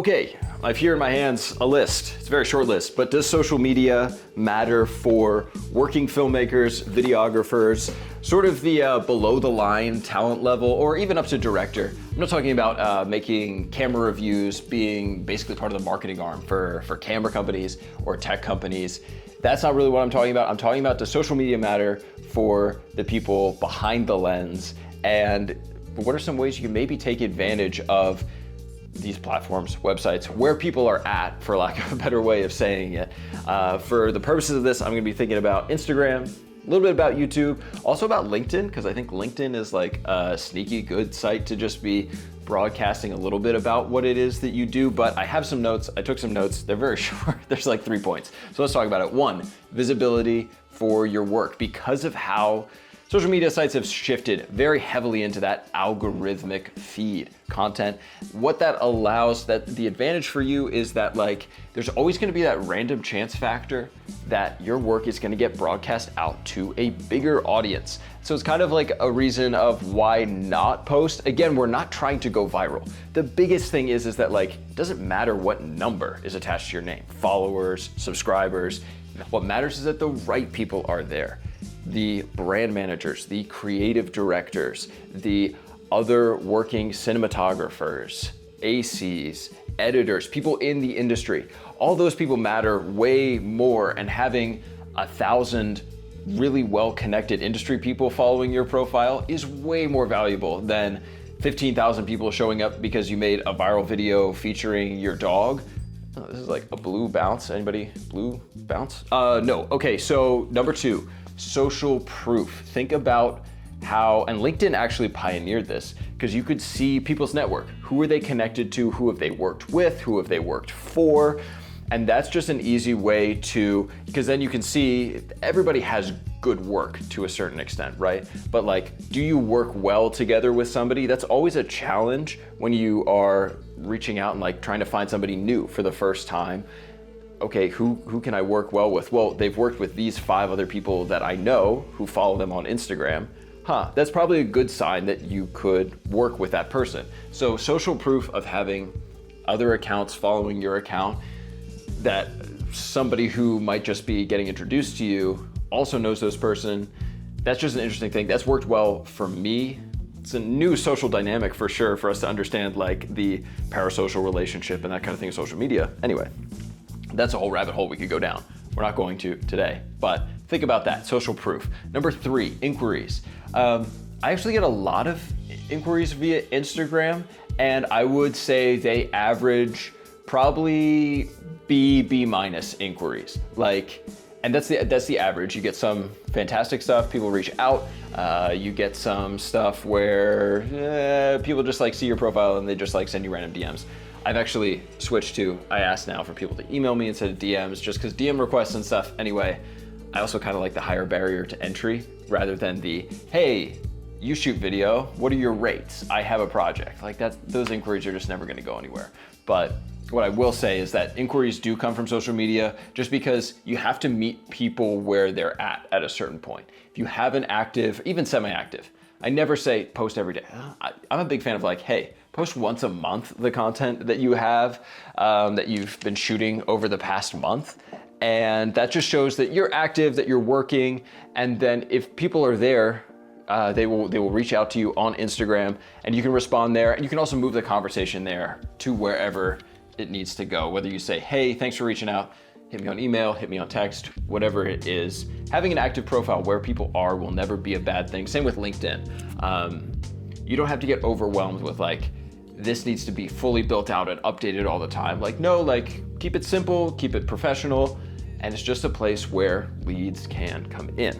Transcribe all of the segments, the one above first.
Okay, I have here in my hands a list. It's a very short list, but does social media matter for working filmmakers, videographers, sort of the below the line talent level, or even up to director? I'm not talking about making camera reviews, being basically part of the marketing arm for camera companies or tech companies. That's not really what I'm talking about. I'm talking about, does social media matter for the people behind the lens? And what are some ways you can maybe take advantage of these platforms, websites, where people are at, for lack of a better way of saying it. For the purposes of this, I'm gonna be thinking about Instagram, a little bit about YouTube, also about LinkedIn, because I think LinkedIn is like a sneaky good site to just be broadcasting a little bit about what it is that you do. But I have some notes, I took some notes, they're very short, there's like 3 points. So let's talk about it. 1, visibility for your work. Because of how social media sites have shifted very heavily into that algorithmic feed content. What that allows, that the advantage for you is that like, there's always gonna be that random chance factor that your work is gonna get broadcast out to a bigger audience. So it's kind of like a reason of why not post. Again, we're not trying to go viral. The biggest thing is that like, it doesn't matter what number is attached to your name, followers, subscribers. What matters is that the right people are there. The brand managers, the creative directors, the other working cinematographers, ACs, editors, people in the industry. All those people matter way more, and having 1,000 really well-connected industry people following your profile is way more valuable than 15,000 people showing up because you made a viral video featuring your dog. Oh, this is like a blue bounce. Anybody blue bounce? No. Okay, so number 2. Social proof. Think about how, and LinkedIn actually pioneered this, because you could see people's network. Who are they connected to? Who have they worked with? Who have they worked for? And that's just an easy way to, because then you can see everybody has good work to a certain extent, right? But like, do you work well together with somebody? That's always a challenge when you are reaching out and like trying to find somebody new for the first time. Okay, who can I work well with? Well, they've worked with these 5 other people that I know who follow them on Instagram. That's probably a good sign that you could work with that person. So social proof of having other accounts following your account, that somebody who might just be getting introduced to you also knows this person. That's just an interesting thing. That's worked well for me. It's a new social dynamic for sure for us to understand like the parasocial relationship and that kind of thing in social media. Anyway. That's a whole rabbit hole we could go down. We're not going to today, but think about that, social proof. Number 3, inquiries. I actually get a lot of inquiries via Instagram, and I would say they average probably B minus inquiries. Like, and that's the average. You get some fantastic stuff, people reach out. You get some stuff where people just like see your profile and they just like send you random DMs. I've actually switched to, I ask now for people to email me instead of DMs, just because DM requests and stuff. Anyway, I also kind of like the higher barrier to entry rather than the, hey, you shoot video, what are your rates? I have a project. Like those inquiries are just never gonna go anywhere. But what I will say is that inquiries do come from social media just because you have to meet people where they're at a certain point. If you have an active, even semi-active, I never say post every day. I'm a big fan of like, hey, post once a month the content that you have, that you've been shooting over the past month. And that just shows that you're active, that you're working. And then if people are there, they will reach out to you on Instagram and you can respond there. And you can also move the conversation there to wherever it needs to go. Whether you say, hey, thanks for reaching out, hit me on email, hit me on text, whatever it is. Having an active profile where people are will never be a bad thing. Same with LinkedIn. You don't have to get overwhelmed with like, this needs to be fully built out and updated all the time. Like, no, like keep it simple, keep it professional, and it's just a place where leads can come in.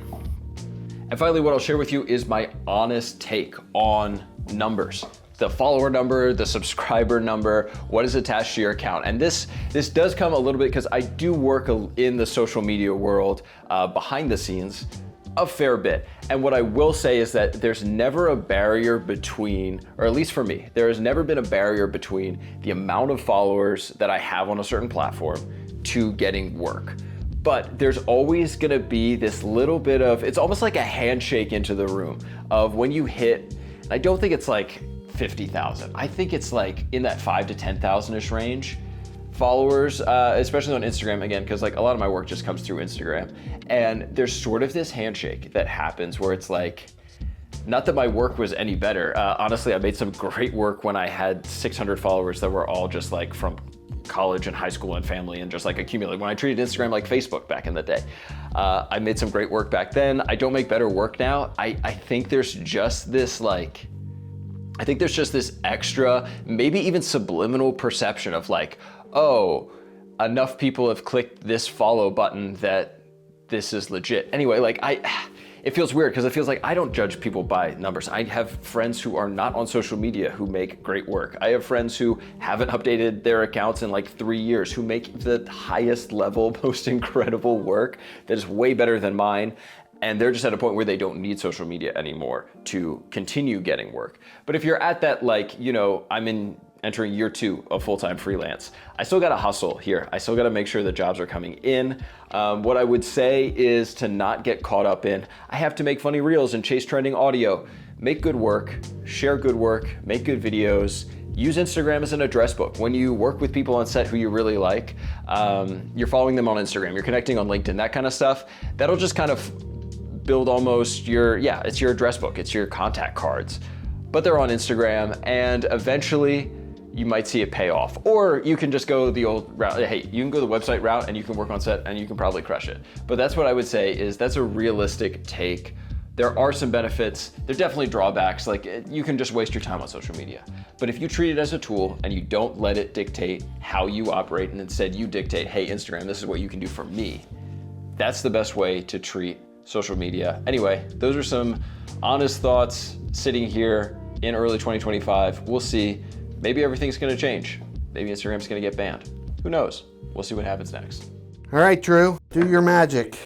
And finally, what I'll share with you is my honest take on numbers. The follower number, the subscriber number, what is attached to your account. And this does come a little bit because I do work in the social media world behind the scenes a fair bit. And what I will say is that there's never a barrier between, or at least for me, there has never been a barrier between the amount of followers that I have on a certain platform to getting work. But there's always gonna be this little bit of, it's almost like a handshake into the room of when you hit, and I don't think it's like 50,000. I think it's like in that 5 to 10,000-ish range followers, especially on Instagram, again, because like a lot of my work just comes through Instagram. And there's sort of this handshake that happens where it's like, not that my work was any better. Honestly, I made some great work when I had 600 followers that were all just like from college and high school and family and just like accumulate. When I treated Instagram like Facebook back in the day, I made some great work back then. I don't make better work now. I think there's just this like, I think there's just this extra, maybe even subliminal perception of like, oh, enough people have clicked this follow button that this is legit. Anyway, like it feels weird because it feels like I don't judge people by numbers. I have friends who are not on social media who make great work. I have friends who haven't updated their accounts in like 3 years, who make the highest level, most incredible work that is way better than mine. And they're just at a point where they don't need social media anymore to continue getting work. But if you're at that, like, you know, entering year 2 of full-time freelance, I still gotta hustle here. I still gotta make sure the jobs are coming in. What I would say is to not get caught up in, I have to make funny reels and chase trending audio. Make good work, share good work, make good videos, use Instagram as an address book. When you work with people on set who you really like, you're following them on Instagram, you're connecting on LinkedIn, that kind of stuff, that'll just kind of build almost it's your address book, it's your contact cards. But they're on Instagram, and eventually you might see it pay off. Or you can just go the old route. Hey, you can go the website route and you can work on set and you can probably crush it. But that's what I would say is that's a realistic take. There are some benefits. There are definitely drawbacks. Like you can just waste your time on social media. But if you treat it as a tool and you don't let it dictate how you operate and instead you dictate, hey, Instagram, this is what you can do for me. That's the best way to treat social media. Anyway, those are some honest thoughts sitting here in early 2025. We'll see. Maybe everything's gonna change. Maybe Instagram's gonna get banned. Who knows? We'll see what happens next. All right, Drew, do your magic.